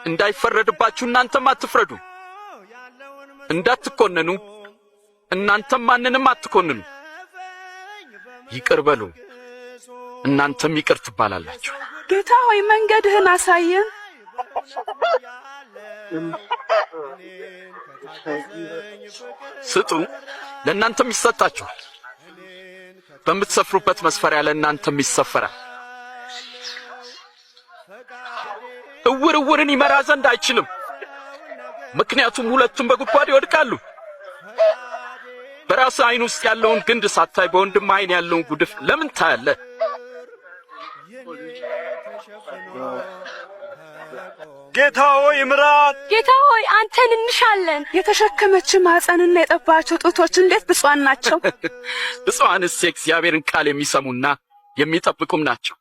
እንዳይፈረድባችሁ እናንተም አትፍረዱ። እንዳትኮነኑ እናንተም ማንንም አትኮንኑ። ይቅር በሉ እናንተም ይቅር ትባላላችሁ። ጌታ ሆይ መንገድህን አሳየን። ስጡ ለእናንተም ይሰጣችኋል። በምትሰፍሩበት መስፈሪያ ለእናንተም ይሰፈራል። እውር እውርን ይመራ ዘንድ አይችልም፣ ምክንያቱም ሁለቱም በጉድጓድ ይወድቃሉ። በራስህ ዓይን ውስጥ ያለውን ግንድ ሳታይ በወንድምህ ዓይን ያለውን ጉድፍ ለምን ታያለህ? ጌታ ሆይ ምራን። ጌታ ሆይ አንተን እንሻለን። የተሸከመች ማኅፀንና የጠባቸው ጡቶች እንዴት ብፁዓን ናቸው! ብፁዓንስ የእግዚአብሔርን ቃል የሚሰሙና የሚጠብቁም ናቸው።